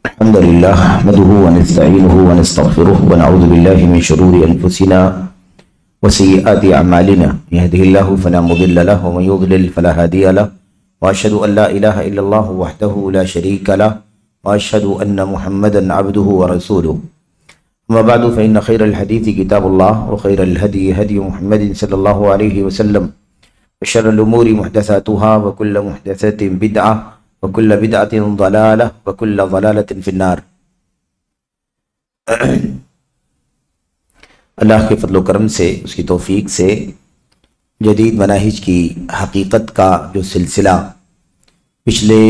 الحمد لله نحمده ونستعينه ونستغفره ونعوذ بالله من شرور أنفسنا وسيئات أعمالنا. يهده الله فلا مضل له ومن يضلل فلا هادي له، وأشهد أن لا إله إلا الله وحده لا شريك له، وأشهد أن محمدا عبده ورسوله. أما بعد فإن خير الحديث كتاب الله، وخير الهدي هدي محمد صلى الله عليه وسلم، وشر الأمور محدثاتها، وكل محدثة بدعة، وكل بدعة ضلالة، وكل ضلالة في النار. اللہ کے فضل و کرم سے، اس کی توفیق سے جدید مناہج کی حقیقت کا جو سلسلہ پچھلے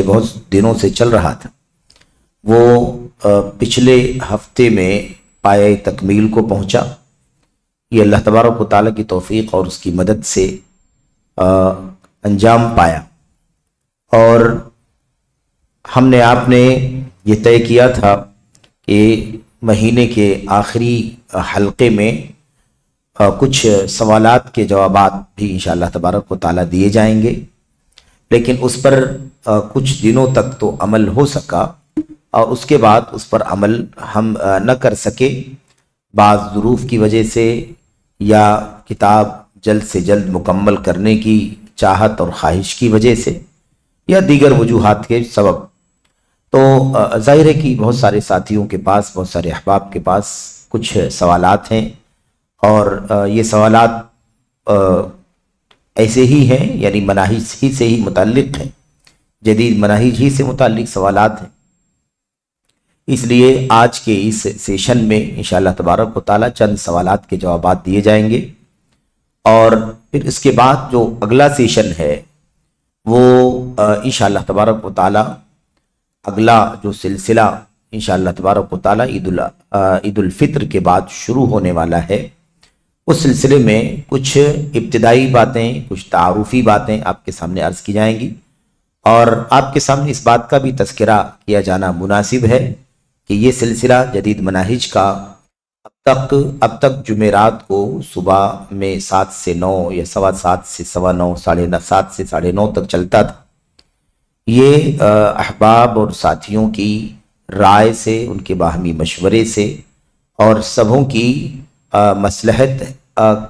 بہت دنوں سے چل رہا تھا، وہ پچھلے ہفتے میں پایۂ تکمیل کو پہنچا. یہ اللہ تبارک و تعالیٰ کی توفیق اور اس کی مدد سے انجام پایا، اور ہم نے آپ نے یہ طے کیا تھا کہ مہینے کے آخری حلقے میں کچھ سوالات کے جوابات بھی انشاءاللہ تبارک و تعالیٰ دیے جائیں گے، لیکن اس پر کچھ دنوں تک تو عمل ہو سکا، اور اس کے بعد اس پر عمل ہم نہ کر سکے، بعض ظروف کی وجہ سے یا کتاب جلد سے جلد مکمل کرنے کی چاہت اور خواہش کی وجہ سے یا دیگر وجوہات کے سبب. تو ظاہر ہے کہ بہت سارے ساتھیوں کے پاس، بہت سارے احباب کے پاس کچھ سوالات ہیں، اور یہ سوالات ایسے ہی ہیں، یعنی مناہج ہی سے ہی متعلق ہیں، جدید مناہج ہی سے متعلق سوالات ہیں. اس لیے آج کے اس سیشن میں انشاءاللہ تبارک و تعالیٰ چند سوالات کے جوابات دیے جائیں گے، اور پھر اس کے بعد جو اگلا سیشن ہے وہ انشاءاللہ تبارک و تعالیٰ اگلا جو سلسلہ انشاءاللہ تبارک و تعالیٰ عید الفطر کے بعد شروع ہونے والا ہے، اس سلسلے میں کچھ ابتدائی باتیں، کچھ تعارفی باتیں آپ کے سامنے عرض کی جائیں گی، اور آپ کے سامنے اس بات کا بھی تذکرہ کیا جانا مناسب ہے کہ یہ سلسلہ جدید مناہج کا اب تک جمعرات کو صبح میں 7 سے 9 یا 7:15 سے 9:15، 7:30 سے 9:30 تک چلتا تھا. یہ احباب اور ساتھیوں کی رائے سے، ان کے باہمی مشورے سے اور سبوں کی مصلحت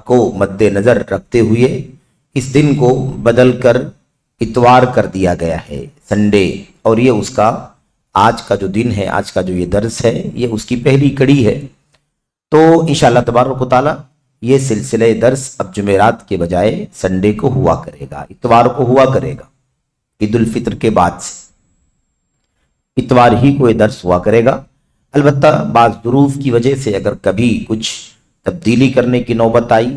کو مد نظر رکھتے ہوئے اس دن کو بدل کر اتوار کر دیا گیا ہے، سنڈے. اور یہ اس کا آج کا جو دن ہے، آج کا جو یہ درس ہے، یہ اس کی پہلی کڑی ہے. تو انشاءاللہ تبارک و تعالیٰ یہ سلسلہ درس اب جمعرات کے بجائے سنڈے کو ہوا کرے گا، اتوار کو ہوا کرے گا. عید الفطر کے بعد سے اتوار ہی کو یہ درس ہوا کرے گا. البتہ بعض ظروف کی وجہ سے اگر کبھی کچھ تبدیلی کرنے کی نوبت آئی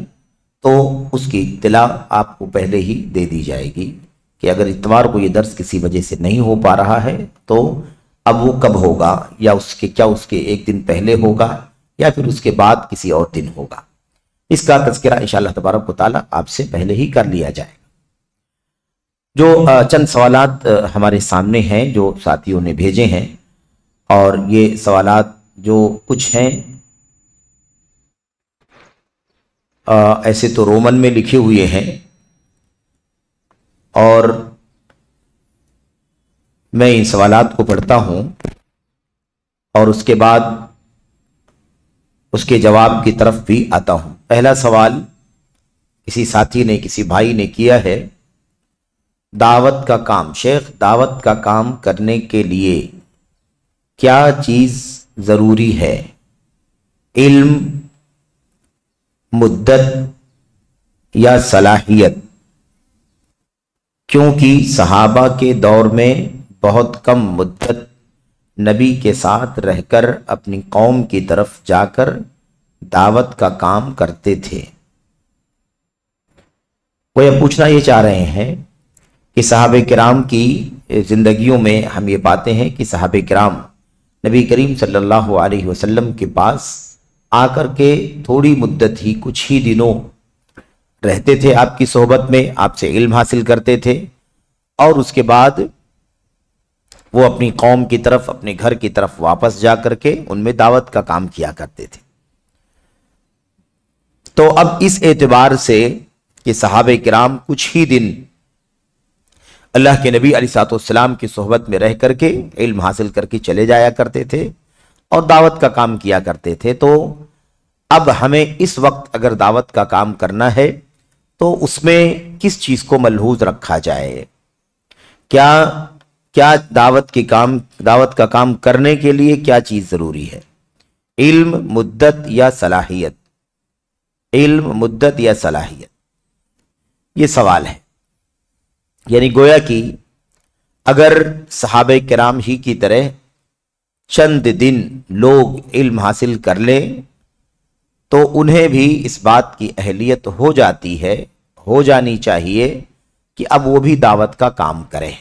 تو اس کی اطلاع آپ کو پہلے ہی دے دی جائے گی کہ اگر اتوار کو یہ درس کسی وجہ سے نہیں ہو پا رہا ہے تو اب وہ کب ہوگا، یا اس کے ایک دن پہلے ہوگا، یا پھر اس کے بعد کسی اور دن ہوگا. اس کا تذکرہ انشاءاللہ تبارک و تعالیٰ آپ سے پہلے ہی کر لیا جائے گا. جو چند سوالات ہمارے سامنے ہیں جو ساتھیوں نے بھیجے ہیں، اور یہ سوالات جو کچھ ہیں ایسے تو رومن میں لکھے ہوئے ہیں، اور میں ان سوالات کو پڑھتا ہوں اور اس کے بعد اس کے جواب کی طرف بھی آتا ہوں. پہلا سوال کسی ساتھی نے، کسی بھائی نے کیا ہے: دعوت کا کام، شیخ دعوت کا کام کرنے کے لیے کیا چیز ضروری ہے؟ علم، مدت یا صلاحیت؟ کیونکہ صحابہ کے دور میں بہت کم مدت نبی کے ساتھ رہ کر اپنی قوم کی طرف جا کر دعوت کا کام کرتے تھے. وہ یہ پوچھنا یہ چاہ رہے ہیں کہ صحابہ کرام کی زندگیوں میں ہم یہ پاتے ہیں کہ صحابہ کرام نبی کریم صلی اللہ علیہ وسلم کے پاس آ کر کے تھوڑی مدت ہی، کچھ ہی دنوں رہتے تھے آپ کی صحبت میں، آپ سے علم حاصل کرتے تھے، اور اس کے بعد وہ اپنی قوم کی طرف، اپنے گھر کی طرف واپس جا کر کے ان میں دعوت کا کام کیا کرتے تھے. تو اب اس اعتبار سے کہ صحابہ کرام کچھ ہی دن اللہ کے نبی علیہ السلام کی صحبت میں رہ کر کے علم حاصل کر کے چلے جایا کرتے تھے اور دعوت کا کام کیا کرتے تھے۔ تو اب ہمیں اس وقت اگر دعوت کا کام کرنا ہے تو اس میں کس چیز کو ملحوظ رکھا جائے؟ کیا دعوت کا کام کرنے کے لیے کیا چیز ضروری ہے؟ علم، مدت یا صلاحیت؟ علم، مدت یا صلاحیت، یہ سوال ہے۔ یعنی گویا کہ اگر صحابہ کرام ہی کی طرح چند دن لوگ علم حاصل کر لیں تو انہیں بھی اس بات کی اہلیت ہو جاتی ہے، ہو جانی چاہیے کہ اب وہ بھی دعوت کا کام کریں۔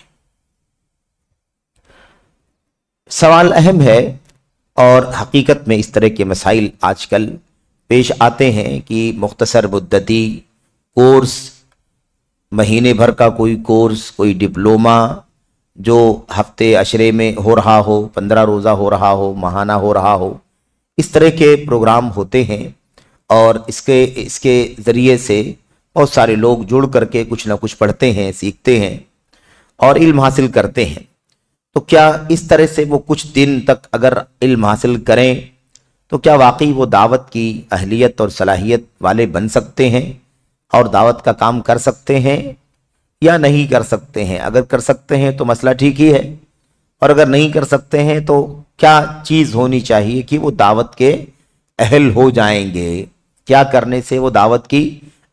سوال اہم ہے، اور حقیقت میں اس طرح کے مسائل آج کل پیش آتے ہیں کہ مختصر مدتی کورس، مہینے بھر کا کوئی کورس، کوئی ڈپلومہ جو ہفتے عشرے میں ہو رہا ہو، 15 روزہ ہو رہا ہو، ماہانہ ہو رہا ہو، اس طرح کے پروگرام ہوتے ہیں، اور اس کے ذریعے سے بہت سارے لوگ جڑ کر کے کچھ نہ کچھ پڑھتے ہیں، سیکھتے ہیں اور علم حاصل کرتے ہیں۔ تو کیا اس طرح سے وہ کچھ دن تک اگر علم حاصل کریں تو کیا واقعی وہ دعوت کی اہلیت اور صلاحیت والے بن سکتے ہیں اور دعوت کا کام کر سکتے ہیں یا نہیں کر سکتے ہیں؟ اگر کر سکتے ہیں تو مسئلہ ٹھیک ہی ہے، اور اگر نہیں کر سکتے ہیں تو کیا چیز ہونی چاہیے کہ وہ دعوت کے اہل ہو جائیں گے؟ کیا کرنے سے وہ دعوت کی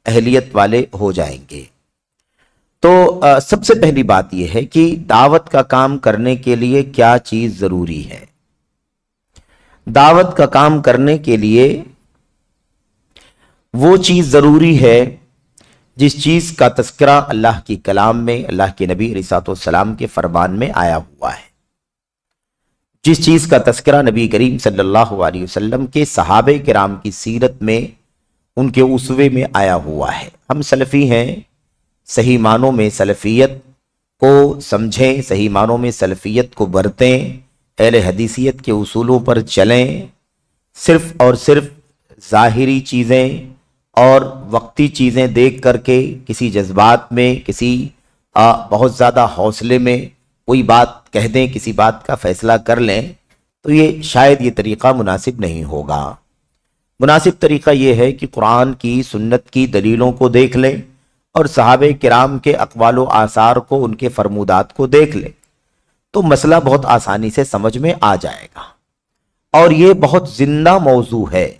اہلیت والے ہو جائیں گے؟ تو سب سے پہلی بات یہ ہے کہ دعوت کا کام کرنے کے لیے کیا چیز ضروری ہے؟ دعوت کا کام کرنے کے لیے وہ چیز ضروری ہے جس چیز کا تذکرہ اللہ کی کلام میں، اللہ کے نبی علیہ السلام کے فرمان میں آیا ہوا ہے، جس چیز کا تذکرہ نبی کریم صلی اللہ علیہ وسلم کے صحابہ کرام کی سیرت میں، ان کے اسوے میں آیا ہوا ہے۔ ہم سلفی ہیں، صحیح معنوں میں سلفیت کو سمجھیں، صحیح معنوں میں سلفیت کو برتیں، اہل حدیثیت کے اصولوں پر چلیں، صرف اور صرف ظاہری چیزیں اور وقتی چیزیں دیکھ کر کے کسی جذبات میں، کسی بہت زیادہ حوصلے میں کوئی بات کہہ دیں، کسی بات کا فیصلہ کر لیں، تو یہ شاید یہ طریقہ مناسب نہیں ہوگا۔ مناسب طریقہ یہ ہے کہ قرآن کی، سنت کی دلیلوں کو دیکھ لیں اور صحابہ کرام کے اقوال و آثار کو، ان کے فرمودات کو دیکھ لیں، تو مسئلہ بہت آسانی سے سمجھ میں آ جائے گا۔ اور یہ بہت زندہ موضوع ہے،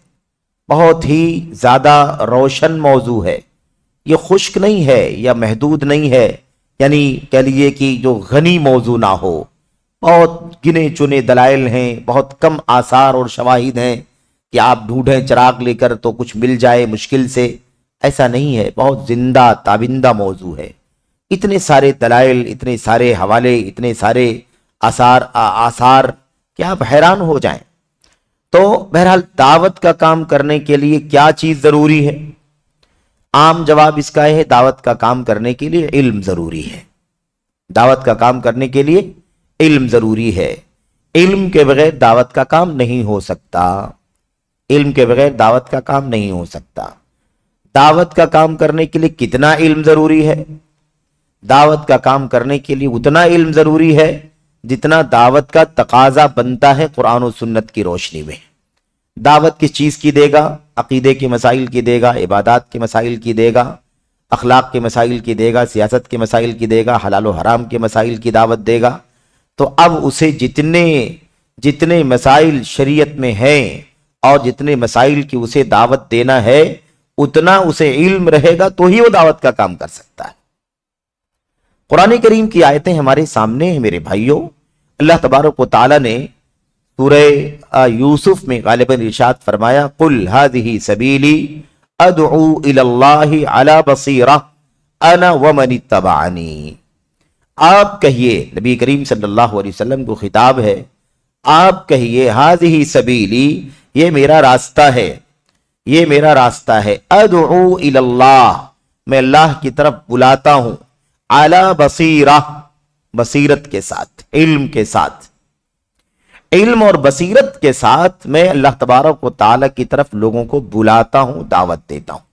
بہت ہی زیادہ روشن موضوع ہے، یہ خشک نہیں ہے یا محدود نہیں ہے، یعنی کہہ لیجیے کہ جو غنی موضوع نہ ہو، بہت گنے چنے دلائل ہیں، بہت کم آثار اور شواہد ہیں کہ آپ ڈھونڈیں چراغ لے کر تو کچھ مل جائے مشکل سے، ایسا نہیں ہے، بہت زندہ تابندہ موضوع ہے، اتنے سارے دلائل، اتنے سارے حوالے، اتنے سارے آثار کہ آپ حیران ہو جائیں۔ تو بہرحال دعوت کا کام کرنے کے لیے کیا چیز ضروری ہے؟ عام جواب اس کا ہے، دعوت کا کام کرنے کے لیے علم ضروری ہے۔ دعوت کا کام کرنے کے لیے علم ضروری ہے، علم کے بغیر دعوت کا کام نہیں ہو سکتا، علم کے بغیر دعوت کا کام نہیں ہو سکتا۔ دعوت کا کام کرنے کے لیے کتنا علم ضروری ہے؟ دعوت کا کام کرنے کے لیے اتنا علم ضروری ہے جتنا دعوت کا تقاضا بنتا ہے قرآن و سنت کی روشنی میں۔ دعوت کس چیز کی دے گا؟ عقیدے کے مسائل کی دے گا، عبادات کے مسائل کی دے گا، اخلاق کے مسائل کی دے گا، سیاست کے مسائل کی دے گا، حلال و حرام کے مسائل کی دعوت دے گا۔ تو اب اسے جتنے مسائل شریعت میں ہیں اور جتنے مسائل کی اسے دعوت دینا ہے، اتنا اسے علم رہے گا تو ہی وہ دعوت کا کام کر سکتا ہے۔ قرآن کریم کی آیتیں ہمارے سامنے ہیں میرے بھائیوں۔ اللہ تبارک و تعالی نے سورہ یوسف میں غالباً ارشاد فرمایا، قل هذه سبیلی ادعو الی اللہ علی بصیرہ انا ومن اتبعنی۔ آپ کہیے، نبی کریم صلی اللہ علیہ وسلم کو خطاب ہے، آپ کہیے هذه سبیلی، یہ میرا راستہ ہے، یہ میرا راستہ ہے، ادعو الی اللہ، میں اللہ کی طرف بلاتا ہوں، علی بصیرہ، بصیرت کے ساتھ، علم کے ساتھ، علم اور بصیرت کے ساتھ میں اللہ تبارک و تعالی کی طرف لوگوں کو بلاتا ہوں، دعوت دیتا ہوں۔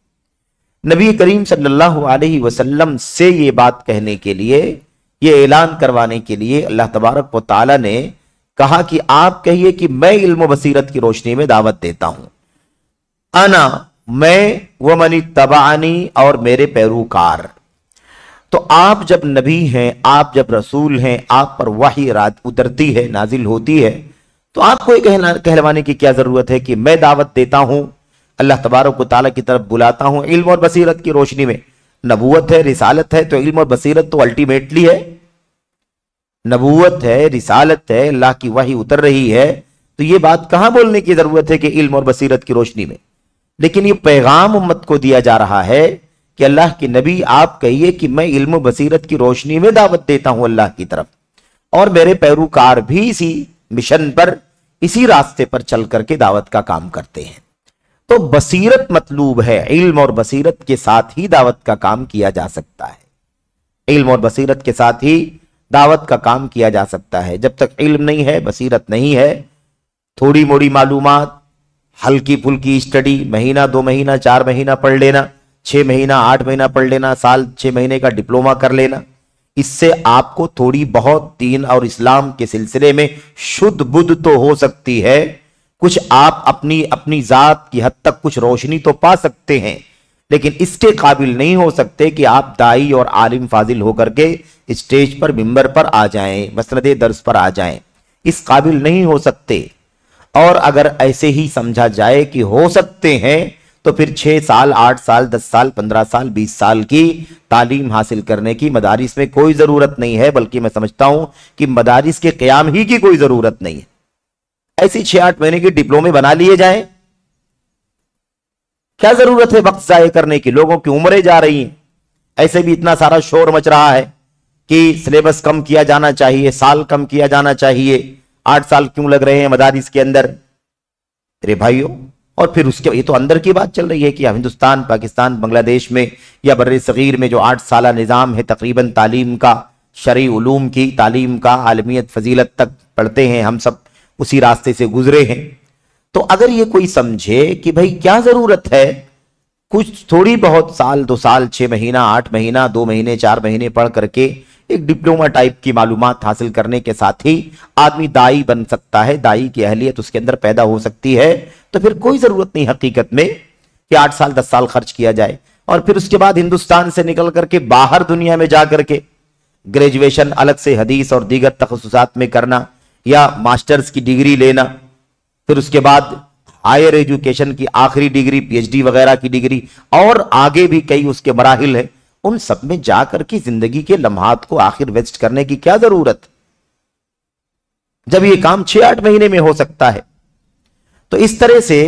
نبی کریم صلی اللہ علیہ وسلم سے یہ بات کہنے کے لیے یہ اعلان کروانے کے لیے اللہ تبارک و تعالی نے کہا کہ آپ کہیے کہ میں علم و بصیرت کی روشنی میں دعوت دیتا ہوں، انا، میں، ومن اتبعنی، اور میرے پیروکار۔ تو آپ جب نبی ہیں، آپ جب رسول ہیں، آپ پر وحی اترتی ہے، نازل ہوتی ہے، تو آپ کو یہ کہلوانے کی کیا ضرورت ہے کہ میں دعوت دیتا ہوں، اللہ تبارک و تعالیٰ کی طرف بلاتا ہوں علم اور بصیرت کی روشنی میں۔ نبوت ہے، رسالت ہے، تو علم اور بصیرت تو الٹیمیٹلی ہے۔ نبوت ہے، رسالت ہے، اللہ کی وحی اتر رہی ہے، تو یہ بات کہاں بولنے کی ضرورت ہے کہ علم اور بصیرت کی روشنی میں؟ لیکن یہ پیغام امت کو دیا جا رہا ہے کہ اللہ کے نبی آپ کہیے کہ میں علم و بصیرت کی روشنی میں دعوت دیتا ہوں اللہ کی طرف، اور میرے پیروکار بھی اسی مشن پر، اسی راستے پر چل کر کے دعوت کا کام کرتے ہیں۔ تو بصیرت مطلوب ہے، علم اور بصیرت کے ساتھ ہی دعوت کا کام کیا جا سکتا ہے، علم اور بصیرت کے ساتھ ہی دعوت کا کام کیا جا سکتا ہے۔ جب تک علم نہیں ہے، بصیرت نہیں ہے، تھوڑی موڑی معلومات، ہلکی پھلکی اسٹڈی، مہینہ 2 مہینہ 4 مہینہ پڑھ لینا، 6 مہینہ 8 مہینہ پڑھ لینا، سال 6 مہینے کا ڈپلومہ کر لینا، اس سے آپ کو تھوڑی بہت دین اور اسلام کے سلسلے میں شدھ بدھ تو ہو سکتی ہے، کچھ آپ اپنی ذات کی حد تک کچھ روشنی تو پا سکتے ہیں، لیکن اس کے قابل نہیں ہو سکتے کہ آپ دائی اور عالم فاضل ہو کر کے اسٹیج پر، ممبر پر آ جائیں، مسند درس پر آ جائیں، اس قابل نہیں ہو سکتے۔ اور اگر ایسے ہی سمجھا جائے کہ ہو سکتے ہیں تو پھر 6 سال 8 سال 10 سال 15 سال 20 سال کی تعلیم حاصل کرنے کی مدارس میں کوئی ضرورت نہیں ہے، بلکہ میں سمجھتا ہوں کہ مدارس کے قیام ہی کی کوئی ضرورت نہیں ہے۔ ایسی 6-8 مہینے کے ڈپلومے بنا لیے جائیں، کیا ضرورت ہے وقت ضائع کرنے کی؟ لوگوں کی عمریں جا رہی ہیں، ایسے بھی اتنا سارا شور مچ رہا ہے کہ سلیبس کم کیا جانا چاہیے، سال کم کیا جانا چاہیے، 8 سال کیوں لگ رہے ہیں مدارس کے اندر؟ میرے بھائیوں، اور پھر اس کے یہ تو اندر کی بات چل رہی ہے کہ ہندوستان، پاکستان، بنگلہ دیش میں یا بر صغیر میں جو 8 سالہ نظام ہے تقریباً تعلیم کا، شرعی علوم کی تعلیم کا، عالمیت فضیلت تک پڑھتے ہیں، ہم سب اسی راستے سے گزرے ہیں۔ تو اگر یہ کوئی سمجھے کہ بھئی کیا ضرورت ہے کچھ تھوڑی بہت سال 2 سال 6 مہینہ 8 مہینہ 2 مہینے 4 مہینے پڑھ کر کے ایک ڈپلومہ ٹائپ کی معلومات حاصل کرنے کے ساتھ ہی آدمی دائی بن سکتا ہے، دائی کی اہلیت اس کے اندر پیدا ہو سکتی ہے، تو پھر کوئی ضرورت نہیں حقیقت میں کہ 8 سال 10 سال خرچ کیا جائے، اور پھر اس کے بعد ہندوستان سے نکل کر کے باہر دنیا میں جا کر کے گریجویشن الگ سے حدیث اور دیگر تخصصات میں کرنا، یا ماسٹرز کی ڈگری لینا، پھر اس کے بعد ہائر ایجوکیشن کی آخری ڈگری، پی ایچ ڈی وغیرہ کی ڈگری، اور آگے بھی کئی اس کے مراحل ہیں، ان سب میں جا کر کے زندگی کے لمحات کو آخر ویسٹ کرنے کی کیا ضرورت، جب یہ کام 6-8 مہینے میں ہو سکتا ہے۔ تو اس طرح سے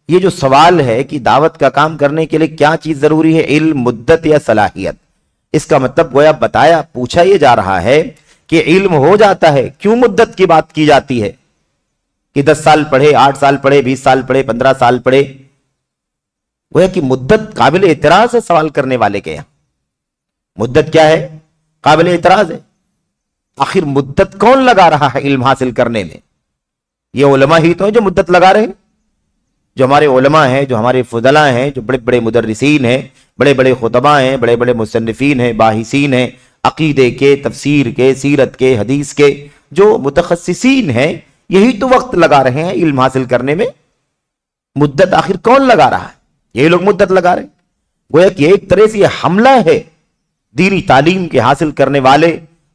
یہ جو سوال ہے کہ دعوت کا کام کرنے کے لیے کیا چیز ضروری ہے، علم، مدت یا صلاحیت، اس کا مطلب گویا بتایا، پوچھا یہ جا رہا ہے کہ علم ہو جاتا ہے، کیوں مدت کی بات کی جاتی ہے کہ 10 سال پڑھے، 8 سال پڑھے، 20 سال پڑھے، 15 سال پڑھے؟ گویا کہ مدت قابل اعتراض ہے سوال کرنے والے کے یہاں۔ مدت کیا ہے؟ قابل اعتراض ہے۔ آخر مدت کون لگا رہا ہے علم حاصل کرنے میں؟ یہ علماء ہی تو ہیں جو مدت لگا رہے ہیں، جو ہمارے علماء ہیں، جو ہمارے فضلاء ہیں، جو بڑے بڑے مدرسین ہیں، بڑے بڑے خطباء ہیں، بڑے بڑے مصنفین ہیں، باحثین ہیں، عقیدے کے، تفسیر کے، سیرت کے، حدیث کے جو متخصصین ہیں، یہی تو وقت لگا رہے ہیں علم حاصل کرنے میں۔ مدت آخر کون لگا رہا ہے؟ یہی لوگ مدت لگا رہے ہیں۔ گویا کہ ایک طرح سے یہ حملہ ہے دینی تعلیم کے حاصل کرنے والے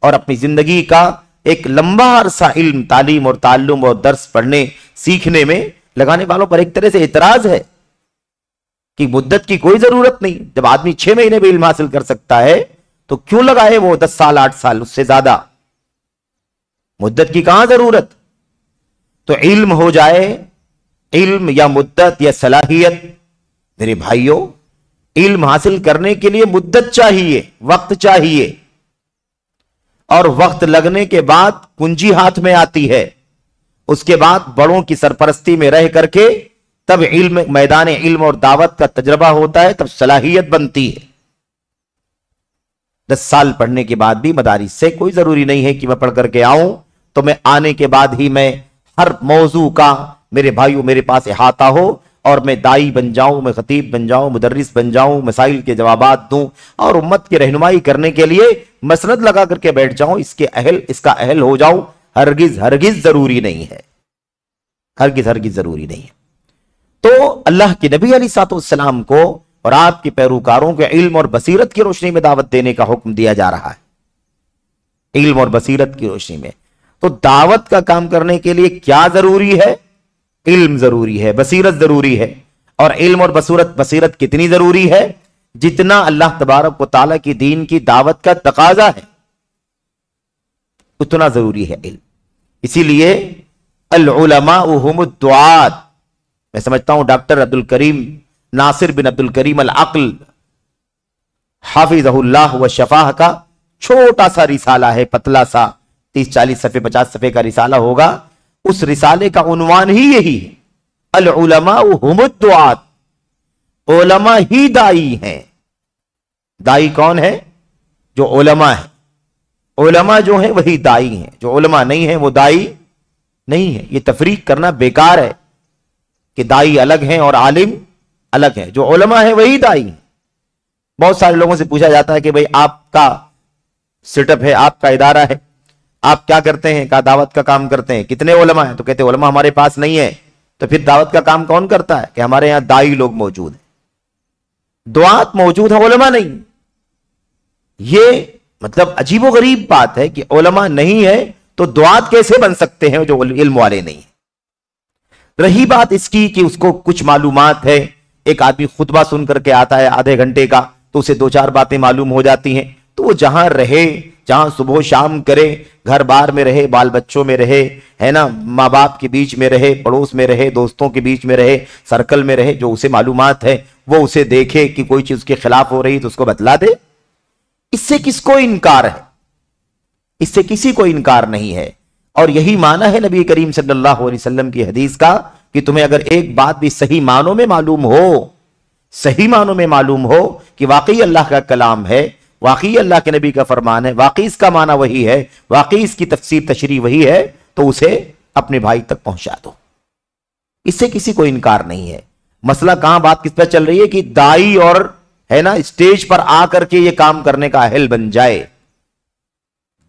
اور اپنی زندگی کا ایک لمبا عرصہ علم، تعلیم اور تعلم اور درس پڑھنے سیکھنے میں لگانے والوں پر ایک طرح سے اعتراض ہے کہ مدت کی کوئی ضرورت نہیں۔ جب آدمی 6 مہینے میں علم حاصل کر سکتا ہے تو کیوں لگائے وہ 10 سال 8 سال اس سے زیادہ؟ مدت کی کہاں ضرورت؟ تو علم ہو جائے، علم یا مدت یا صلاحیت، میرے بھائیوں علم حاصل کرنے کے لیے مدت چاہیے، وقت چاہیے، اور وقت لگنے کے بعد کنجی ہاتھ میں آتی ہے، اس کے بعد بڑوں کی سرپرستی میں رہ کر کے تب علم، میدان علم اور دعوت کا تجربہ ہوتا ہے، تب صلاحیت بنتی ہے۔ 10 سال پڑھنے کے بعد بھی مدارس سے کوئی ضروری نہیں ہے کہ میں پڑھ کر کے آؤں تو میں آنے کے بعد ہی میں ہر موضوع کا میرے بھائیوں میرے پاس احاطہ ہو اور میں دائی بن جاؤں، میں خطیب بن جاؤں، مدرس بن جاؤں، مسائل کے جوابات دوں اور امت کی رہنمائی کرنے کے لیے مسند لگا کر کے بیٹھ جاؤں، اس کا اہل ہو جاؤں، ہرگز ہرگز ضروری نہیں ہے، ہرگز ہرگز ضروری نہیں ہے۔ تو اللہ کے نبی علیہ الصلوۃ والسلام کو اور آپ کے پیروکاروں کے علم اور بصیرت کی روشنی میں دعوت دینے کا حکم دیا جا رہا ہے، علم اور بصیرت کی روشنی میں۔ تو دعوت کا کام کرنے کے لیے کیا ضروری ہے؟ علم ضروری ہے، بصیرت ضروری ہے۔ اور علم اور بصیرت کتنی ضروری ہے؟ جتنا اللہ تبارک و تعالیٰ کی دین کی دعوت کا تقاضا ہے اتنا ضروری ہے علم۔ اسی لیے العلماء هم الدعاة، میں سمجھتا ہوں ڈاکٹر عبد الکریم ناصر بن عبد الکریم العقل حافظہ اللہ و شفاہ کا چھوٹا سا رسالہ ہے، پتلا سا 30-40 صفحے 50 صفحے کا رسالہ ہوگا، اس رسالے کا عنوان ہی یہی ہے، العلماء هم الدعاة، علماء ہی دائی ہیں۔ دائی کون ہے؟ جو علماء ہیں، علماء جو ہیں وہی دائی ہیں، جو علماء نہیں ہیں وہ دائی نہیں ہے۔ یہ تفریق کرنا بیکار ہے کہ دائی الگ ہیں اور عالم الگ ہے، جو علماء ہیں وہی دائی ہیں۔ بہت سارے لوگوں سے پوچھا جاتا ہے کہ بھئی آپ کا سیٹ اپ ہے، آپ کا ادارہ ہے، آپ کیا کرتے ہیں؟ کہا دعوت کا کام کرتے ہیں۔ کتنے علماء ہیں؟ تو کہتے ہیں علماء ہمارے پاس نہیں ہے۔ تو پھر دعوت کا کام کون کرتا ہے؟ کہ ہمارے یہاں دائی لوگ موجود ہیں، دعات موجود ہیں، علماء نہیں۔ یہ مطلب عجیب و غریب بات ہے کہ علماء نہیں ہے تو دعات کیسے بن سکتے ہیں جو علم والے نہیں ہیں؟ رہی بات اس کی کہ اس کو کچھ معلومات ہے، ایک آدمی خطبہ سن کر کے آتا ہے آدھے گھنٹے کا تو اسے 2-4 باتیں معلوم ہو جاتی ہیں، تو وہ جہاں رہے، جہاں صبح و شام کرے، گھر بار میں رہے، بال بچوں میں رہے، ہے نا، ماں باپ کے بیچ میں رہے، پڑوس میں رہے، دوستوں کے بیچ میں رہے، سرکل میں رہے، جو اسے معلومات ہے وہ اسے دیکھے کہ کوئی چیز اس کے خلاف ہو رہی تو اس کو بتلا دے۔ اس سے کس کو انکار ہے؟ اس سے کسی کو انکار نہیں ہے۔ اور یہی معنی ہے نبی کریم صلی اللہ علیہ وسلم کی حدیث کا کہ تمہیں اگر ایک بات بھی صحیح معنوں میں معلوم ہو، صحیح معنوں میں معلوم ہو کہ واقعی اللہ کا کلام ہے، واقعی اللہ کے نبی کا فرمان ہے، واقعی اس کا معنی وہی ہے، واقعی اس کی تفسیر تشریح وہی ہے، تو اسے اپنے بھائی تک پہنچا دو۔ اس سے کسی کو انکار نہیں ہے۔ مسئلہ کہاں بات کس پہ چل رہی ہے کہ دائی اور ہے نا اسٹیج پر آ کر کے یہ کام کرنے کا اہل بن جائے،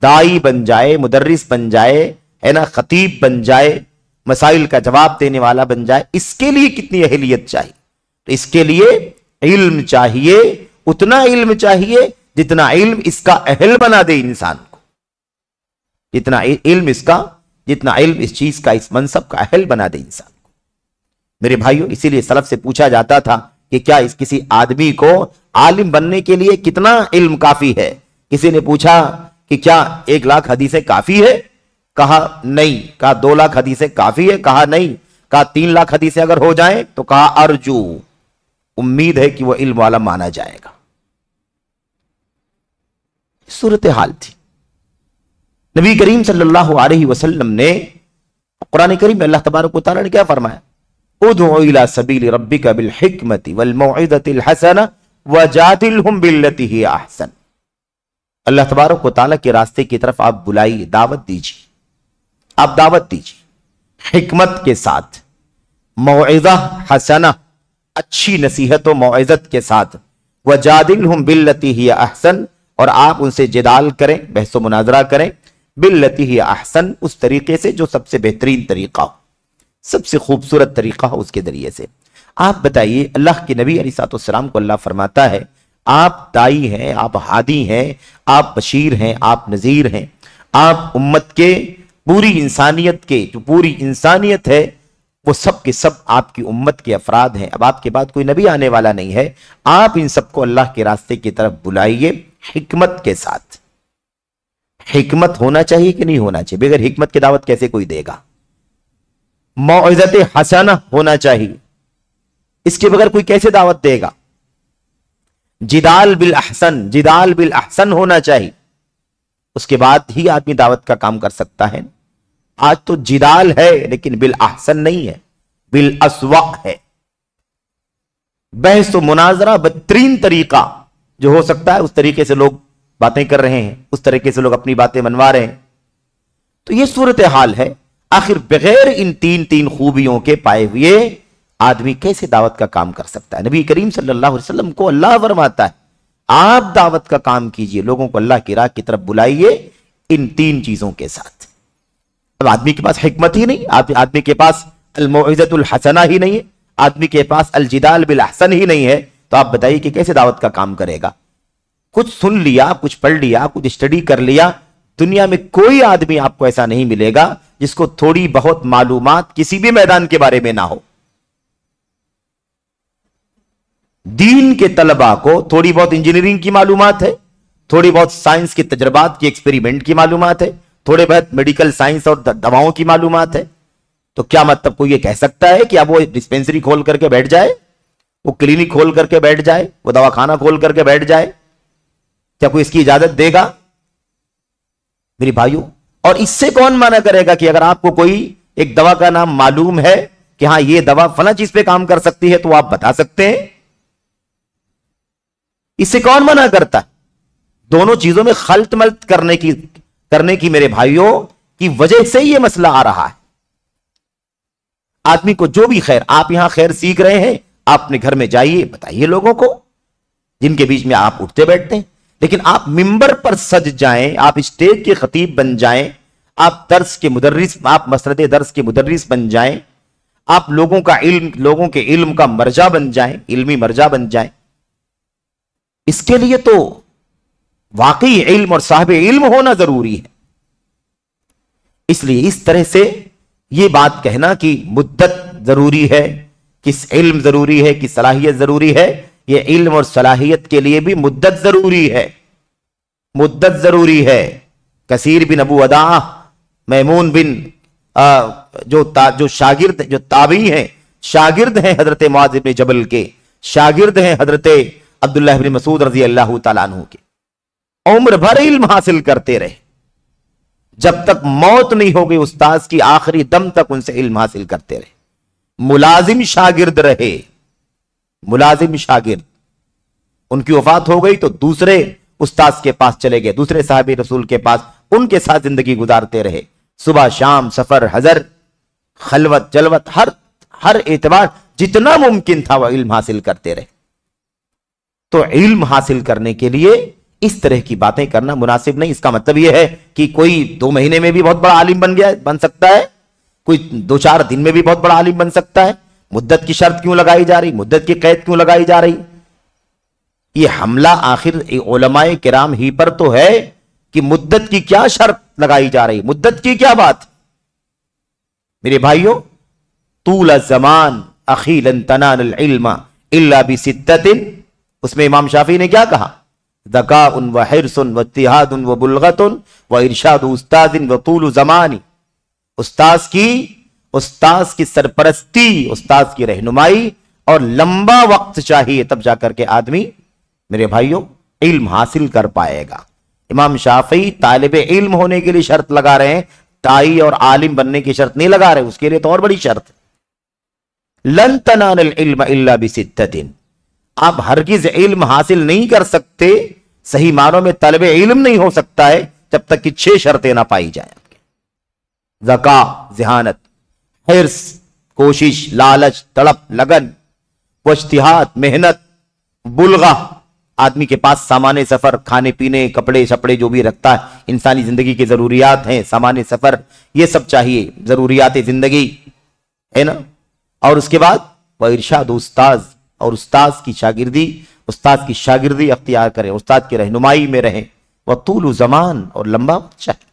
دائی بن جائے، مدرس بن جائے، ہے نا، خطیب بن جائے، مسائل کا جواب دینے والا بن جائے، اس کے لیے کتنی اہلیت چاہیے؟ تو اس کے لیے علم چاہیے، اتنا علم چاہیے جتنا علم اس کا اہل بنا دے انسان کو، جتنا علم اس چیز کا، اس منصب کا اہل بنا دے انسان کو۔ میرے بھائیوں، اسی لیے سلف سے پوچھا جاتا تھا کہ کیا اس کسی آدمی کو عالم بننے کے لیے کتنا علم کافی ہے؟ کسی نے پوچھا کہ کیا 1 لاکھ حدیثیں کافی ہے؟ کہا نہیں۔ کہا 2 لاکھ حدیثیں کافی ہے؟ کہا نہیں۔ کہا 3 لاکھ حدیثیں اگر ہو جائیں تو کہا ارجو، امید ہے کہ وہ علم والا مانا جائے گا۔ صورتحال تھی۔ نبی کریم صلی اللہ علیہ وسلم نے قرآن کریم میں اللہ تبارک و تعالیٰ نے کیا فرمایا؟ ادعو الی سبیل ربک بالحکمت والموعظۃ الحسنہ وجادلہم باللتی ہی احسن۔ اللہ تبارک و تعالیٰ کے راستے کی طرف آپ بلائیے، دعوت دیجیے، آپ دعوت دیجیے حکمت کے ساتھ، موعظہ حسنہ، اچھی نصیحت و موعظت کے ساتھ، وجادلہم باللتی ہی احسن، اور آپ ان سے جدال کریں، بحث و مناظرہ کریں، باللتی ہی احسن، اس طریقے سے جو سب سے بہترین طریقہ ہو، سب سے خوبصورت طریقہ ہو، اس کے ذریعے سے۔ آپ بتائیے، اللہ کے نبی علیہ الصلوۃ والسلام کو اللہ فرماتا ہے آپ دائی ہیں، آپ ہادی ہیں، آپ بشیر ہیں، آپ نذیر ہیں، آپ امت کے، پوری انسانیت کے، جو پوری انسانیت ہے وہ سب کے سب آپ کی امت کے افراد ہیں، اب آپ کے بعد کوئی نبی آنے والا نہیں ہے، آپ ان سب کو اللہ کے راستے کی طرف بلائیے حکمت کے ساتھ۔ حکمت ہونا چاہیے کہ نہیں ہونا چاہیے؟ بغیر حکمت کی دعوت کیسے کوئی دے گا؟ موعظت حسنہ ہونا چاہیے، اس کے بغیر کوئی کیسے دعوت دے گا؟ جدال بالاحسن ہونا چاہیے، اس کے بعد ہی آدمی دعوت کا کام کر سکتا ہے۔ آج تو جدال ہے لیکن بالاحسن نہیں ہے، بالاسوأ ہے۔ بحث و مناظرہ بدترین طریقہ جو ہو سکتا ہے، اس طریقے سے لوگ باتیں کر رہے ہیں، اس طریقے سے لوگ اپنی باتیں منوا رہے ہیں۔ تو یہ صورتحال ہے۔ آخر بغیر ان تین خوبیوں کے پائے ہوئے آدمی کیسے دعوت کا کام کر سکتا ہے؟ نبی کریم صلی اللہ علیہ وسلم کو اللہ فرماتا ہے آپ دعوت کا کام کیجئے, لوگوں کو اللہ کی راہ کی طرف بلائیے ان 3 چیزوں کے ساتھ. اب آدمی کے پاس حکمت ہی نہیں, آدمی کے پاس الموعظۃ الحسنہ ہی نہیں ہے, آدمی کے پاس الجدال بالاحسن ہی نہیں ہے, تو آپ بتائیے کہ کیسے دعوت کا کام کرے گا؟ کچھ سن لیا, کچھ پڑھ لیا, کچھ اسٹڈی کر لیا, دنیا میں کوئی آدمی آپ کو ایسا نہیں ملے گا جس کو تھوڑی بہت معلومات کسی بھی میدان کے بارے میں نہ ہو. دین کے طلباء کو تھوڑی بہت انجینئرنگ کی معلومات ہے, تھوڑی بہت سائنس کے تجربات کی, ایکسپیریمنٹ کی معلومات ہے, تھوڑے بہت میڈیکل سائنس اور دواؤں کی معلومات ہے. تو کیا مطلب کوئی یہ کہہ سکتا ہے کہ اب وہ ڈسپینسری کھول کر کے بیٹھ جائے, وہ کلینک کھول کر کے بیٹھ جائے, وہ دواخانہ کھول کر کے بیٹھ جائے؟ کیا کوئی اس کی اجازت دے گا میری بھائیوں؟ اور اس سے کون منع کرے گا کہ اگر آپ کو کوئی ایک دوا کا نام معلوم ہے کہ ہاں یہ دوا فلاں چیز پہ کام کر سکتی ہے تو آپ بتا سکتے ہیں؟ اس سے کون منع کرتا ہے؟ دونوں چیزوں میں خلط ملط کرنے کی میرے بھائیوں کی وجہ سے یہ مسئلہ آ رہا ہے. آدمی کو جو بھی خیر, آپ یہاں خیر سیکھ رہے ہیں, آپ اپنے گھر میں جائیے, بتائیے لوگوں کو جن کے بیچ میں آپ اٹھتے بیٹھتے ہیں. لیکن آپ ممبر پر سج جائیں, آپ اسٹیج کے خطیب بن جائیں, آپ درس کے مدرس, آپ مسرد درس کے مدرس بن جائیں, آپ لوگوں کے علم کا مرجع بن جائیں, علمی مرجع بن جائیں. اس کے لیے تو واقعی علم اور صاحب علم ہونا ضروری ہے. اس لیے اس طرح سے یہ بات کہنا کہ مدت ضروری ہے, کس علم ضروری ہے, کس صلاحیت ضروری ہے, یہ علم اور صلاحیت کے لیے بھی مدت ضروری ہے. مدت ضروری ہے. کثیر بن ابو وداع, میمون بن جو شاگرد, جو تابعی ہیں, شاگرد ہیں حضرت معاذ بن جبل کے, شاگرد ہیں حضرت عبداللہ بن مسعود رضی اللہ تعالیٰ عنہ کے, عمر بھر علم حاصل کرتے رہے, جب تک موت نہیں ہو گئی استاذ کی, آخری دم تک ان سے علم حاصل کرتے رہے. ملازم شاگرد رہے, ملازم شاگرد. ان کی وفات ہو گئی تو دوسرے استاذ کے پاس چلے گئے, دوسرے صحابی رسول کے پاس, ان کے ساتھ زندگی گزارتے رہے. صبح شام, سفر حضر, خلوت جلوت, ہر اعتبار جتنا ممکن تھا وہ علم حاصل کرتے رہے. تو علم حاصل کرنے کے لیے اس طرح کی باتیں کرنا مناسب نہیں. اس کا مطلب یہ ہے کہ کوئی 2 مہینے میں بھی بہت بڑا عالم بن سکتا ہے, کوئی 2-4 دن میں بھی بہت بڑا عالم بن سکتا ہے. مدت کی شرط کیوں لگائی جا رہی, مدت کی قید کیوں لگائی جا رہی؟ یہ حملہ آخر علماء کرام ہی پر تو ہے کہ مدت کی کیا شرط لگائی جا رہی, مدت کی کیا بات؟ میرے بھائیوں, طول الزمان اخی لن تنال العلم الا بستۃ, اس میں امام شافعی نے کیا کہا؟ ذکاء و حرص و اجتہاد و بلغت و ارشاد استاذ و طول زمان. استاذ کی سرپرستی, استاذ کی رہنمائی اور لمبا وقت چاہیے, تب جا کر کے آدمی میرے بھائیوں علم حاصل کر پائے گا. امام شافعی طالب علم ہونے کے لیے شرط لگا رہے ہیں, داعی اور عالم بننے کی شرط نہیں لگا رہے, اس کے لیے تو اور بڑی شرط. لن تنال العلم الا بستۃ, آپ ہرگز علم حاصل نہیں کر سکتے, صحیح معنوں میں طالب علم نہیں ہو سکتا ہے جب تک کہ 6 شرطیں نہ پائی جائیں. ذکا, ذہانت, حرص, کوشش, لالچ, تڑپ, لگن, اجتہاد, محنت, بلغہ, آدمی کے پاس سامان سفر, کھانے پینے, کپڑے شپڑے جو بھی رکھتا ہے, انسانی زندگی کی ضروریات ہیں, سامان سفر, یہ سب چاہیے, ضروریات زندگی ہے نا. اور اس کے بعد وہ ارشاد استاذ, اور استاذ کی شاگردی اختیار کریں, استاد کی رہنمائی میں رہیں. وہ طول زمان, اور لمبا وقت چاہیے.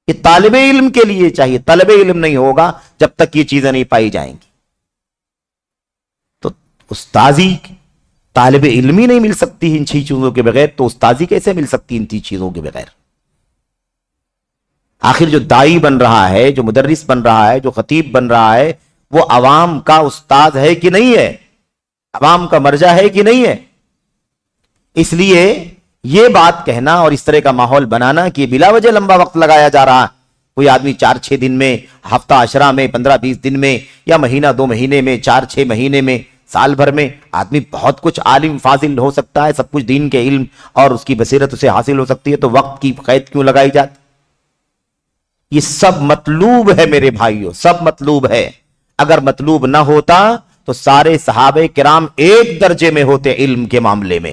یہ طالب علم کے لیے چاہیے, طالب علم نہیں ہوگا جب تک یہ چیزیں نہیں پائی جائیں گی. تو استاذی طالب علمی نہیں مل سکتی ان 6 چیزوں کے بغیر, تو استاذی کیسے مل سکتی ان 3 چیزوں کے بغیر؟ آخر جو داعی بن رہا ہے, جو مدرس بن رہا ہے, جو خطیب بن رہا ہے, وہ عوام کا استاد ہے کہ نہیں ہے, عوام کا مرجع ہے کہ نہیں ہے. اس لیے یہ بات کہنا اور اس طرح کا ماحول بنانا کہ بلا وجہ لمبا وقت لگایا جا رہا, کوئی آدمی 4-6 دن میں, ہفتہ عشرہ میں, 15-20 دن میں, یا مہینہ 2 مہینے میں, 4-6 مہینے میں, سال بھر میں آدمی بہت کچھ عالم فاضل ہو سکتا ہے, سب کچھ دین کے علم اور اس کی بصیرت اسے حاصل ہو سکتی ہے. تو وقت کی قید کیوں لگائی جاتی؟ یہ سب مطلوب ہے میرے بھائیوں, سب مطلوب ہے. اگر مطلوب نہ ہوتا تو سارے صحابہ کرام ایک درجے میں ہوتے علم کے معاملے میں,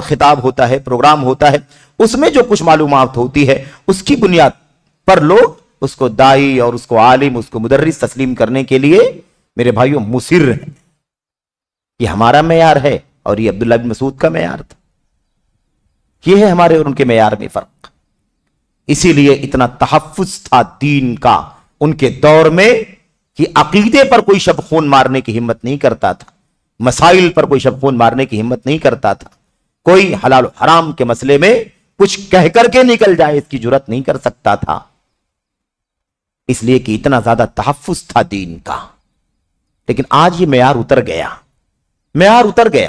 خطاب ہوتا ہے، پروگرام ہوتا ہے، اس میں جو کچھ معلومات ہوتی ہے اس کی بنیاد پر لوگ اس کو دائی اور اس کو عالم، اس کو مدرس تسلیم کرنے کے لیے میرے بھائیوں مصر ہیں۔ یہ ہمارا معیار ہے اور یہ عبداللہ بن مسعود کا معیار تھا۔ یہ ہے ہمارے اور ان کے معیار میں فرق۔ اسی لیے اتنا تحفظ تھا دین کا ان کے دور میں کہ عقیدے پر کوئی شب خون مارنے کی ہمت نہیں کرتا تھا، مسائل پر کوئی شب خون مارنے کی ہمت نہیں کرتا تھا، کوئی حلال و حرام کے مسئلے میں کچھ کہہ کر کے نکل جائے اس کی جرات نہیں کر سکتا تھا، اس لیے کہ اتنا زیادہ تحفظ تھا دین کا۔ لیکن آج یہ معیار اتر گیا، معیار اتر گیا۔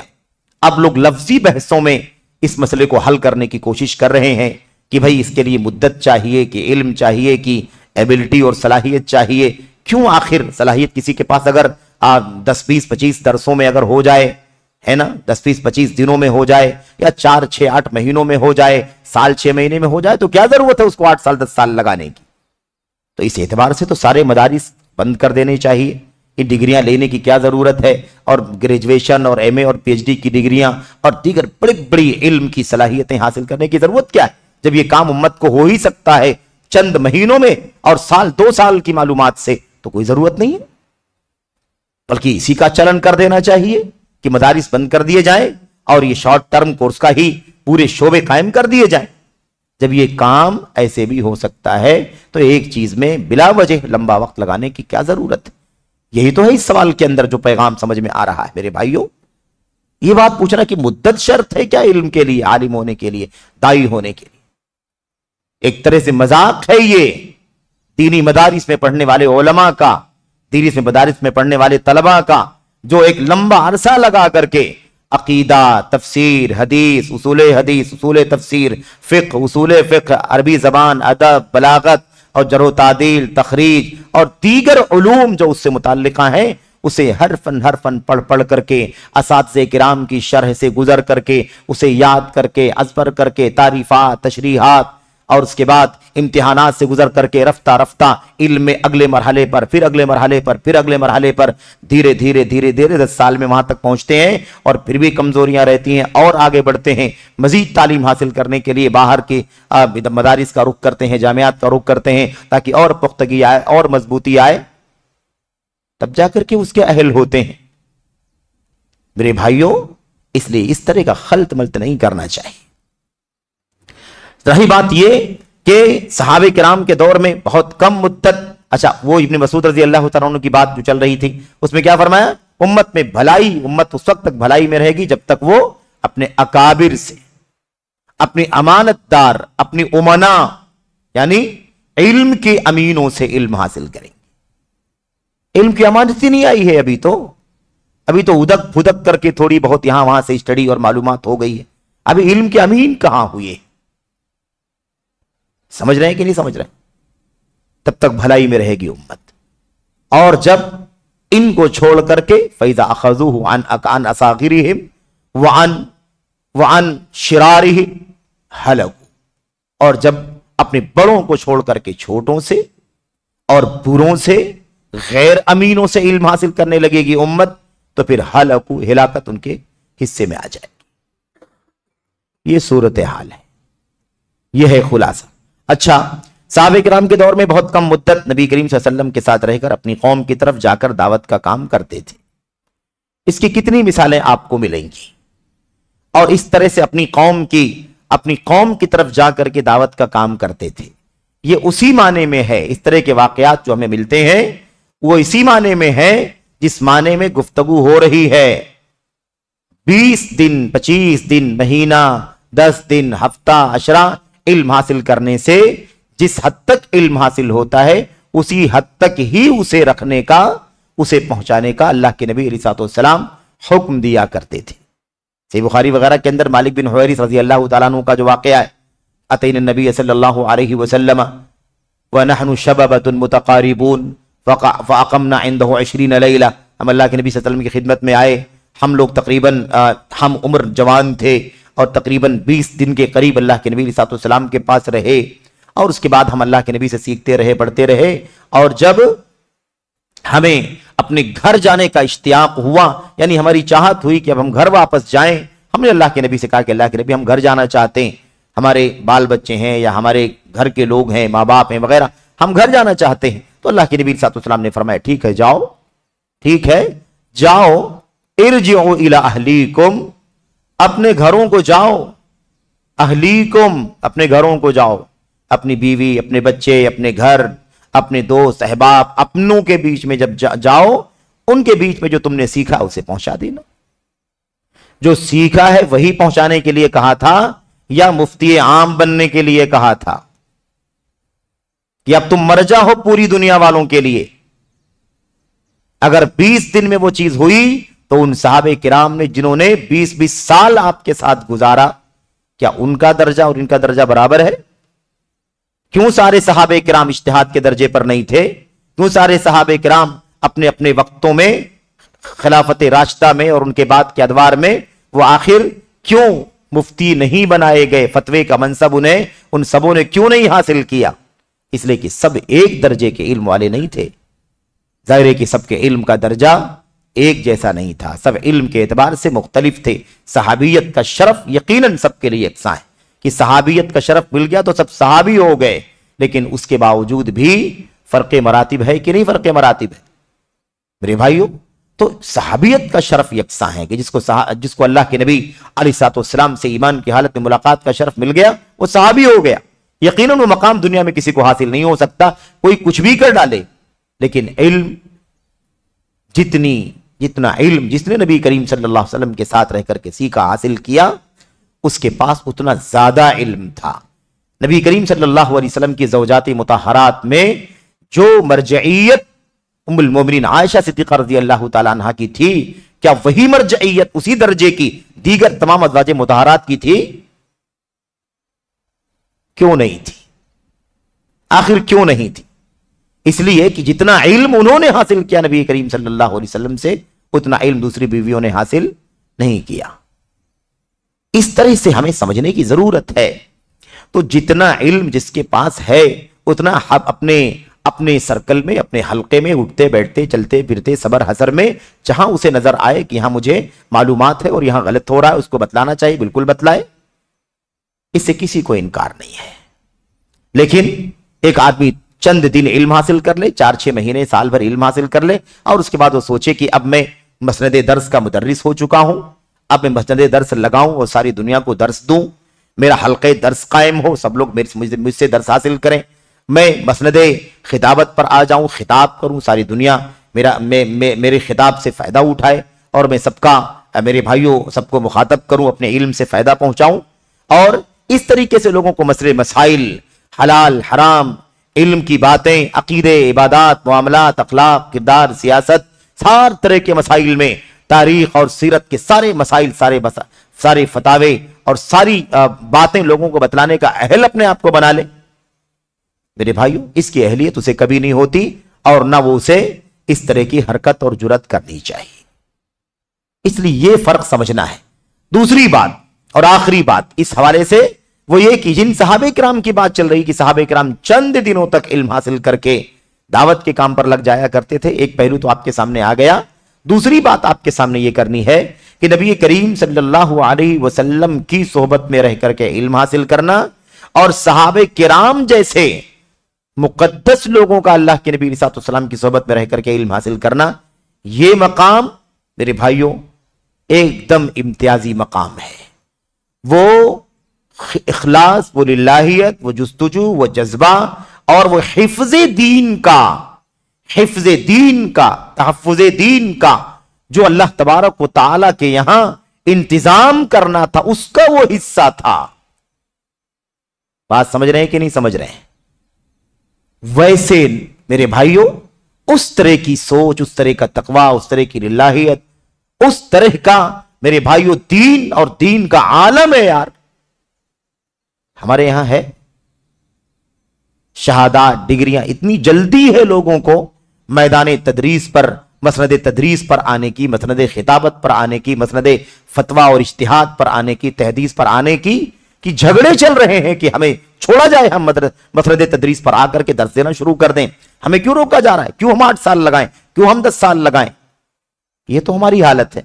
اب لوگ لفظی بحثوں میں اس مسئلے کو حل کرنے کی کوشش کر رہے ہیں کہ بھائی اس کے لیے مدت چاہیے، کہ علم چاہیے، کہ ایبلٹی اور صلاحیت چاہیے۔ کیوں آخر صلاحیت کسی کے پاس اگر 10 20 25 درسوں میں اگر ہو جائے، ہے نا، 10 20 25 دنوں میں ہو جائے، یا 4 6 8 مہینوں میں ہو جائے، سال 6 مہینے میں ہو جائے، تو کیا ضرورت ہے اس کو 8 سال 10 سال لگانے کی؟ تو اس اعتبار سے تو سارے مدارس بند کر دینے چاہیے۔ یہ ڈگریاں لینے کی کیا ضرورت ہے؟ اور گریجویشن اور ایم اے اور پی ایچ ڈی کی ڈگریاں اور دیگر بڑی بڑی علم کی صلاحیتیں حاصل کرنے کی ضرورت کیا ہے، جب یہ کام امت کو ہو ہی سکتا ہے چند مہینوں میں اور سال 2 سال کی معلومات سے، تو کوئی ضرورت نہیں ہے۔ بلکہ اسی کا چلن کر دینا چاہیے کہ مدارس بند کر دیے جائیں اور یہ شارٹ ٹرم کورس کا ہی پورے شعبے قائم کر دیے جائیں۔ جب یہ کام ایسے بھی ہو سکتا ہے تو ایک چیز میں بلا وجہ لمبا وقت لگانے کی کیا ضرورت ہے؟ یہی تو ہے اس سوال کے اندر جو پیغام سمجھ میں آ رہا ہے میرے بھائیوں۔ یہ بات پوچھنا کہ مدت شرط ہے کیا علم کے لیے، عالم ہونے کے لیے، دائی ہونے کے لیے؟ ایک طرح سے مذاق ہے یہ دینی مدارس میں پڑھنے والے علماء کا، دینی مدارس میں پڑھنے والے طلباء کا، جو ایک لمبا عرصہ لگا کر کے عقیدہ، تفسیر، حدیث، اصول تفسیر، فقہ، اصول فقہ، عربی زبان، ادب، بلاغت اور جرح و تعدیل، تخریج اور دیگر علوم جو اس سے متعلقہ ہیں، اسے حرفن پڑھ کر کے اساتذہ کرام کی شرح سے گزر کر کے اسے یاد کر کے ازبر کر کے تعریفات، تشریحات، اور اس کے بعد امتحانات سے گزر کر کے رفتہ علم میں اگلے مرحلے پر، پھر اگلے مرحلے پر، پھر اگلے مرحلے پر، دھیرے دھیرے 10 سال میں وہاں تک پہنچتے ہیں، اور پھر بھی کمزوریاں رہتی ہیں اور آگے بڑھتے ہیں، مزید تعلیم حاصل کرنے کے لیے باہر کے مدارس کا رخ کرتے ہیں، جامعات کا رخ کرتے ہیں، تاکہ اور پختگی آئے اور مضبوطی آئے، تب جا کر کے اس کے اہل ہوتے ہیں۔ میرے بھائیوں، اس لیے اس طرح کا خلط ملط نہیں کرنا چاہیے۔ رہی بات یہ کہ صحابہ کرام کے دور میں بہت کم مدت، اچھا وہ ابن مسعود رضی اللہ تعالیٰ عنہ کی بات جو چل رہی تھی، اس میں کیا فرمایا؟ امت میں بھلائی، امت اس وقت تک بھلائی میں رہے گی جب تک وہ اپنے اکابر سے، اپنی امانت دار، اپنی امنا یعنی علم کے امینوں سے علم حاصل کریں گے۔ علم کی امانت ہی نہیں آئی ہے ابھی تو ادک پھدک کر کے تھوڑی بہت یہاں وہاں سے اسٹڈی اور معلومات ہو گئی ہے، ابھی علم کے امین کہاں ہوئے؟ سمجھ رہے ہیں کہ نہیں سمجھ رہے؟ تب تک بھلائی میں رہے گی امت، اور جب ان کو چھوڑ کر کے فَإِذَا أَخَذُوهُ عَنْ أَصَاغِرِهِمْ وَعَنْ شِرَارِهِمْ هَلَكُوا، اور جب اپنے بڑوں کو چھوڑ کر کے چھوٹوں سے اور بروں سے، غیر امینوں سے علم حاصل کرنے لگے گی امت، تو پھر ہلاکو، ہلاکت ان کے حصے میں آ جائے گی۔ یہ صورتحال ہے، یہ ہے خلاصہ۔ اچھا، صحابہ کرام کے دور میں بہت کم مدت نبی کریم صلی اللہ علیہ وسلم کے ساتھ رہ کر اپنی قوم کی طرف جا کر دعوت کا کام کرتے تھے۔ اس کی کتنی مثالیں آپ کو ملیں گی، اور اس طرح سے اپنی قوم کی طرف جا کر کے دعوت کا کام کرتے تھے۔ یہ اسی معنی میں ہے، اس طرح کے واقعات جو ہمیں ملتے ہیں وہ اسی معنی میں ہے جس معنی میں گفتگو ہو رہی ہے۔ 20 دن، 25 دن، مہینہ، 10 دن، ہفتہ، عشرہ علم حاصل کرنے سے جس حد تک علم حاصل ہوتا ہے اسی حد تک ہی اسے رکھنے کا، اسے پہنچانے کا اللہ کے نبی علیہ الصلوۃ والسلام حکم دیا کرتے تھے۔ صحیح بخاری وغیرہ کے اندر مالک بن حویرث رضی اللہ تعالیٰ عنہ کا جو واقعہ ہے، اتینا النبی صلی اللہ علیہ وسلم ونحن شبابۃ متقاربون فاقمنا عنده 20 لیلہ، ہم اللہ کے نبی صلی اللہ علیہ وسلم کی خدمت میں آئے، ہم لوگ تقریباً ہم عمر جوان تھے اور تقریباً 20 دن کے قریب اللہ کے نبی علیہ الصلوۃ والسلام کے پاس رہے، اور اس کے بعد ہم اللہ کے نبی سے سیکھتے رہے، پڑھتے رہے، اور جب ہمیں اپنے گھر جانے کا اشتیاق ہوا، یعنی ہماری چاہت ہوئی کہ اب ہم گھر واپس جائیں، ہم نے اللہ کے نبی سے کہا کہ اللہ کے نبی ہم گھر جانا چاہتے ہیں، ہمارے بال بچے ہیں یا ہمارے گھر کے لوگ ہیں، ماں باپ ہیں وغیرہ، ہم گھر جانا چاہتے ہیں۔ تو اللہ کے نبی صلی اللہ علیہ وسلم نے فرمایا ٹھیک ہے جاؤ، ٹھیک ہے جاؤ، ارجعوا الی اہلیکم، اپنے گھروں کو جاؤ، اہلیکم اپنے گھروں کو جاؤ، اپنی بیوی، اپنے بچے، اپنے گھر، اپنے دوست احباب، اپنوں کے بیچ میں جب جاؤ، ان کے بیچ میں جو تم نے سیکھا اسے پہنچا دینا۔ جو سیکھا ہے وہی پہنچانے کے لیے کہا تھا یا مفتی عام بننے کے لیے کہا تھا کہ اب تم مرجع ہو پوری دنیا والوں کے لیے؟ اگر 20 دن میں وہ چیز ہوئی تو ان صحابہ کرام نے جنہوں نے 20 سال آپ کے ساتھ گزارا، کیا ان کا درجہ اور ان کا درجہ برابر ہے؟ کیوں سارے صحابہ کرام اجتہاد کے درجے پر نہیں تھے؟ کیوں سارے صحابہ کرام اپنے اپنے وقتوں میں خلافت راشدہ میں اور ان کے بعد کے ادوار میں وہ آخر کیوں مفتی نہیں بنائے گئے؟ فتوے کا منصب ان سبوں نے کیوں نہیں حاصل کیا؟ اس لیے کہ سب ایک درجے کے علم والے نہیں تھے۔ ظاہر ہے کہ سب کے علم کا درجہ ایک جیسا نہیں تھا، سب علم کے اعتبار سے مختلف تھے۔ صحابیت کا شرف یقیناً سب کے لیے یکساں ہے کہ صحابیت کا شرف مل گیا تو سب صحابی ہو گئے، لیکن اس کے باوجود بھی فرق مراتب ہے کہ نہیں؟ فرق مراتب ہے میرے بھائیوں۔ تو صحابیت کا شرف یکساں ہے کہ جس کو اللہ کے نبی علیہ الصلوۃ والسلام سے ایمان کی حالت میں ملاقات کا شرف مل گیا وہ صحابی ہو گیا۔ یقیناً وہ مقام دنیا میں کسی کو حاصل نہیں ہو سکتا، کوئی کچھ بھی کر ڈالے، لیکن علم جتنا علم جس نے نبی کریم صلی اللہ علیہ وسلم کے ساتھ رہ کر کے سیکھا، حاصل کیا، اس کے پاس اتنا زیادہ علم تھا۔ نبی کریم صلی اللہ علیہ وسلم کی زوجات مطہرات میں جو مرجعیت ام المومنین عائشہ صدیقہ رضی اللہ تعالی عنہ کی تھی، کیا وہی مرجعیت اسی درجے کی دیگر تمام ازواج مطہرات کی تھی؟ کیوں نہیں تھی؟ آخر کیوں نہیں تھی؟ اس لیے کہ جتنا علم انہوں نے حاصل کیا نبی کریم صلی اللہ علیہ وسلم سے، اتنا علم دوسری بیویوں نے حاصل نہیں کیا۔ اس طرح سے ہمیں سمجھنے کی ضرورت ہے۔ تو جتنا علم جس کے پاس ہے اتنا اپنے سرکل میں، اپنے حلقے میں اٹھتے بیٹھتے چلتے پھرتے صبر حسر میں جہاں اسے نظر آئے کہ یہاں مجھے معلومات ہے اور یہاں غلط ہو رہا ہے، اس کو بتلانا چاہیے، بالکل بتلائے، اس سے کسی کو انکار نہیں ہے۔ لیکن ایک آدمی چند دن علم حاصل کر لے، 4-6 مہینے سال بھر علم حاصل کر لے، اور اس کے بعد وہ سوچے کہ اب میں مسند درس کا مدرس ہو چکا ہوں، اب میں مسند درس لگاؤں اور ساری دنیا کو درس دوں، میرا حلقہ درس قائم ہو، سب لوگ مجھ سے درس حاصل کریں، میں مسند خطابت پر آ جاؤں، خطاب کروں، ساری دنیا میرے خطاب سے فائدہ اٹھائے، اور میں سب کا، میرے بھائیوں، سب کو مخاطب کروں، اپنے علم سے فائدہ پہنچاؤں، اور اس طریقے سے لوگوں کو مسائل حلال حرام، علم کی باتیں، عقیدے، عبادات، معاملات، اخلاق، کردار، سیاست، ہر طرح کے مسائل میں، تاریخ اور سیرت کے سارے مسائل، سارے فتاوے اور ساری باتیں لوگوں کو بتلانے کا اہل اپنے آپ کو بنا لے۔ میرے بھائیوں، اس کی اہلیت اسے کبھی نہیں ہوتی، اور نہ وہ اسے اس طرح کی حرکت اور جرات کرنی چاہیے۔ اس لیے یہ فرق سمجھنا ہے۔ دوسری بات اور آخری بات اس حوالے سے وہ یہ کہ جن صحابہ کرام کی بات چل رہی کہ صحابہ کرام چند دنوں تک علم حاصل کر کے دعوت کے کام پر لگ جایا کرتے تھے، ایک پہلو تو آپ کے سامنے آ گیا۔ دوسری بات آپ کے سامنے یہ کرنی ہے کہ نبی کریم صلی اللہ علیہ وسلم کی صحبت میں رہ کر کے علم حاصل کرنا، اور صحابہ کرام جیسے مقدس لوگوں کا اللہ کے نبی صلی اللہ علیہ وسلم کی صحبت میں رہ کر کے علم حاصل کرنا، یہ مقام میرے بھائیوں ایک دم امتیازی مقام ہے۔ وہ اخلاص، وہ للہیت، وہ جستجو، وہ جذبہ، اور وہ حفظ دین کا تحفظ دین کا جو اللہ تبارک و تعالی کے یہاں انتظام کرنا تھا، اس کا وہ حصہ تھا۔ بات سمجھ رہے ہیں کہ نہیں سمجھ رہے ہیں؟ ویسے میرے بھائیوں، اس طرح کی سوچ، اس طرح کا تقوی، اس طرح کی للہیت، اس طرح کا میرے بھائیوں دین اور دین کا عالم ہے یار، ہمارے یہاں ہے۔ شہادات، ڈگریاں، اتنی جلدی ہے لوگوں کو میدان تدریس پر، مسند تدریس پر آنے کی، مسند خطابت پر آنے کی، مسند فتویٰ اور اجتہاد پر آنے کی، تحدیث پر آنے کی، کہ جھگڑے چل رہے ہیں کہ ہمیں چھوڑا جائے، ہم مسند تدریس پر آ کر کے درس دینا شروع کر دیں، ہمیں کیوں روکا جا رہا ہے، کیوں ہم 8 سال لگائیں، کیوں ہم 10 سال لگائیں؟ یہ تو ہماری حالت ہے۔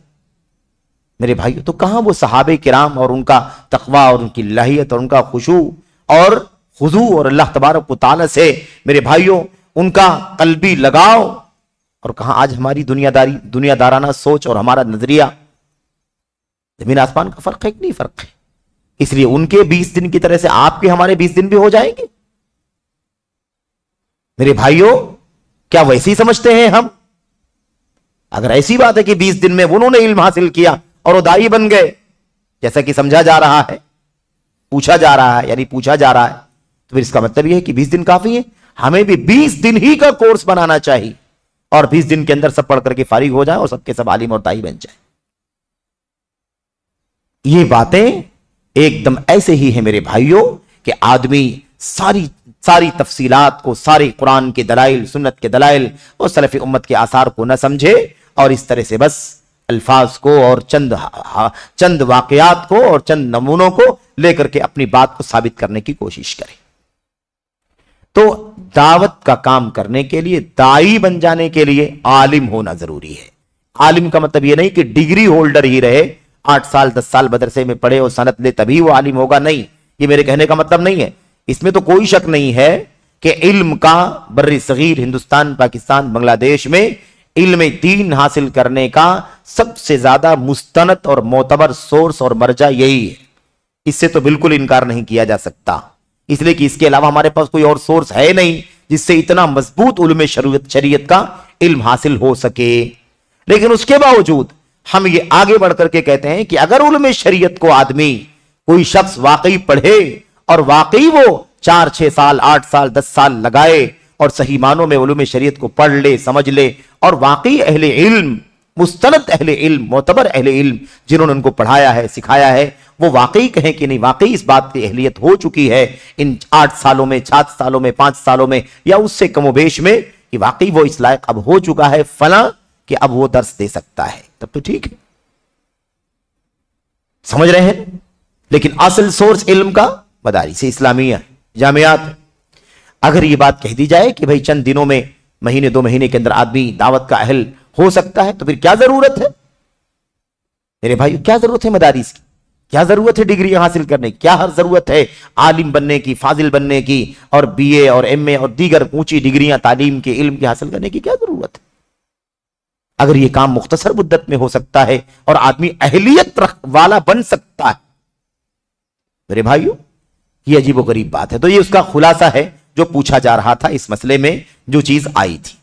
میرے بھائیو تو کہاں وہ صحابہ کرام اور ان کا تقوی اور ان کی لہیت اور ان کا خشوع اور خضوع اور اللہ تبارک و تعالی سے میرے بھائیو ان کا قلبی لگاؤ، اور کہاں آج ہماری دنیا دارانہ سوچ اور ہمارا نظریہ. زمین آسمان کا فرق ہے کہ نہیں فرق ہے؟ اس لیے ان کے 20 دن کی طرح سے آپ کے ہمارے 20 دن بھی ہو جائیں گے. میرے بھائیوں کیا ویسی سمجھتے ہیں ہم؟ اگر ایسی بات ہے کہ 20 دن میں انہوں نے علم حاصل کیا اور وہ دائی بن گئے جیسا کہ سمجھا جا رہا ہے، پوچھا جا رہا ہے، تو پھر اس کا مطلب یہ ہے کہ 20 دن کافی ہے. ہمیں بھی 20 دن ہی کا کورس بنانا چاہیے اور 20 دن کے اندر سب پڑھ کر کے فارغ ہو جائیں اور سب کے سب عالم اور دائی بن جائیں. یہ باتیں ایک دم ایسے ہی ہیں میرے بھائیوں کہ آدمی ساری تفصیلات کو، سارے قرآن کے دلائل، سنت کے دلائل اور سلف امت کے آثار کو نہ سمجھے اور اس طرح سے بس الفاظ کو اور چند واقعات کو اور چند نمونوں کو لے کر کے اپنی بات کو ثابت کرنے کی کوشش کرے. تو دعوت کا کام کرنے کے لیے، دائی بن جانے کے لیے عالم ہونا ضروری ہے. عالم کا مطلب یہ نہیں کہ ڈگری ہولڈر ہی رہے، 8 سال 10 سال مدرسے میں پڑھے اور سند لے تبھی وہ عالم ہوگا. نہیں، یہ میرے کہنے کا مطلب نہیں ہے. اس میں تو کوئی شک نہیں ہے کہ علم کا بر صغیر ہندوستان، پاکستان، بنگلہ دیش میں علم دین حاصل کرنے کا سب سے زیادہ مستند اور معتبر سورس اور مرجع یہی ہے. اس سے تو بالکل انکار نہیں کیا جا سکتا، اس لیے کہ اس کے علاوہ ہمارے پاس کوئی اور سورس ہے نہیں جس سے اتنا مضبوط علم شریعت کا علم حاصل ہو سکے. لیکن اس کے باوجود ہم یہ آگے بڑھ کر کے کہتے ہیں کہ اگر علم شریعت کو آدمی کوئی شخص واقعی پڑھے اور واقعی وہ 4 6 سال 8 سال 10 سال لگائے اور صحیح معنوں میں علوم شریعت کو پڑھ لے، سمجھ لے، اور واقعی اہل علم، مستند اہل علم، معتبر اہل علم جنہوں نے ان کو پڑھایا ہے، سکھایا ہے، وہ واقعی کہیں کہ نہیں واقعی اس بات کی اہلیت ہو چکی ہے ان 8 سالوں میں، 7 سالوں میں، 5 سالوں میں یا اس سے کم و بیش میں، کہ واقعی وہ اس لائق اب ہو چکا ہے فلاں کہ اب وہ درس دے سکتا ہے، تب تو ٹھیک ہے. سمجھ رہے ہیں؟ لیکن اصل سورس علم کا مدارس اسلامیہ، جامعات. اگر یہ بات کہہ دی جائے کہ بھئی چند دنوں میں، مہینے 2 مہینے کے اندر آدمی دعوت کا اہل ہو سکتا ہے، تو پھر کیا ضرورت ہے میرے بھائی؟ کیا ضرورت ہے مدارس کی؟ کیا ضرورت ہے ڈگری حاصل کرنے کی؟ کیا ہر ضرورت ہے عالم بننے کی، فاضل بننے کی، اور بی اے اور ایم اے اور دیگر اونچی ڈگریاں تعلیم کے علم کی حاصل کرنے کی کیا ضرورت ہے؟ اگر یہ کام مختصر مدت میں ہو سکتا ہے اور آدمی اہلیت والا بن سکتا ہے میرے بھائیو، یہ عجیب و غریب بات ہے. تو یہ اس کا خلاصہ ہے جو پوچھا جا رہا تھا، اس مسئلے میں جو چیز آئی تھی.